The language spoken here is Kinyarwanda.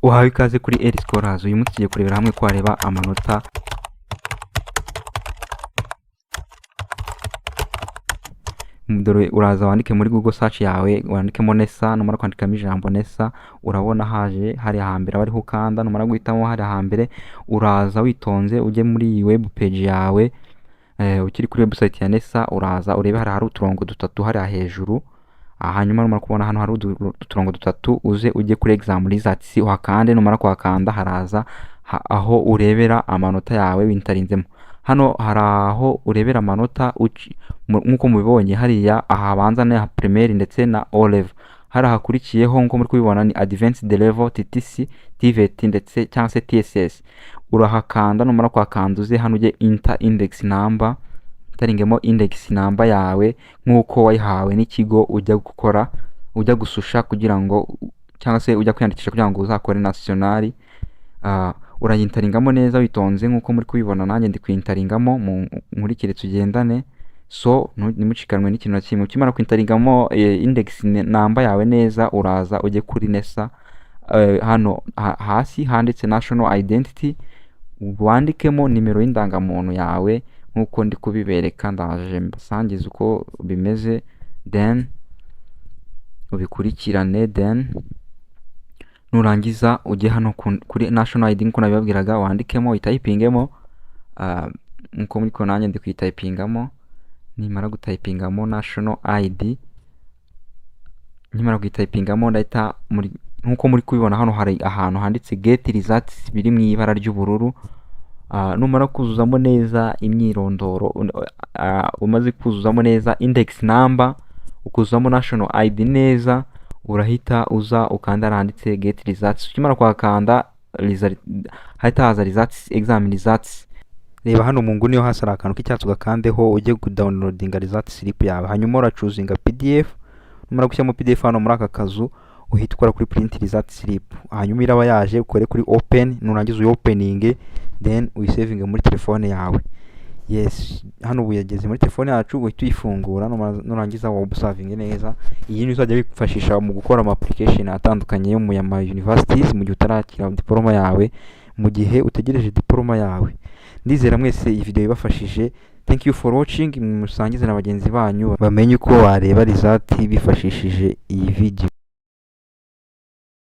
Uhawe ikaze kuri L Scholars. Uyu munsi tugiye kurebera hamwe ko wareba amanota dore uraza wandike muri Google search yawe, wandikemo Nesa, numara kwandikamo ijambo Nesa urabona haje hari hambere abariho ukanda, numara guhitamo hari hambere uraza witonze ujye muri iyi web page yawe. Ukiri kuri website ya Nesa uraza urebe hari uturongo dutatu hari hejuru. Hanyuma numara kubona hano hari uturongo dutatu uze ujye kuri exam results uhakande, numara kuhakanda haraza aho urebera amanota yawe wintarinzemo. Hano hari aho urebera amanota nkuko mubibonye hariya ahabanza na primaire ndetse na O level. Hari hakurikiyeho nko muri kubibona ni advanced level, TTC, TVET ndetse cyangwa se TSS. Urahakanda numara kwakanda uze hano ujye enter index number, taringemo index number yawe nkuko wayihawe n'ikigo ujya gukora ujya gususha kugira ngo cyangwa se ujya kwiyandikisha kugira ngo uzakore nationali. Urayintaringamo neza witonze nkuko muri kubibona, nanjye ndi kwintaringamo nkurikire tugendane. So nimucikanwe n'ikintu na kimwe. Ukimara kwintaringamo index number yawe neza uraza ujye kuri Nesa. Hano hasi handitse national identity, wandikemo nimero y'indangamuntu yawe nkuko ndi kubibereka. Ndaje mbasangiza uko bimeze, then ubikurikirane, then nurangiza ujye hano kuri national ID nkuko nabibabwiraga wandikemo typingemo nkuko muri ko nanjye ndi kwitypingamo. Nimara gutypingamo national ID, nimara gutypingamo ndahita nkuko muri kubibona hano hari ahantu handitse get results biri mu ibara ry'ubururu. Numara kuzuzamo neza imyirondoro, umaze kuzuzamo neza index number, ukuzuzamo national ID neza, urahita uza ukanda handitse get results. Ukimara kwakanda hahita haza results, exam results. Reba hano mu nguni yo hasi hari akantu k'icyatsi ugakandeho ujye kudownloadinga results slip yawe. Hanyuma uracuzinga PDF, numara gushyiramo PDF hano muri aka kazu uhita ukora kuri print result slip. Hanyuma iraba yaje ukore kuri open, nurangiza uyi opening then uyisavinge muri telefone yawe. Yes, hano ubu yageze muri telefone yacu uhita uyifungura, nurangiza wa observing neza. Iyi ni uzajya wifashisha mu gukora ama application atandukanye yo mu ya universities mu gihe utarakira diploma yawe, mu gihe utegereje diploma yawe. Ndizera mwese iyi video ibafashije. Thank you for watching. Musangize na bagenzi banyu bamenye uko wareba result bifashishije iyi video.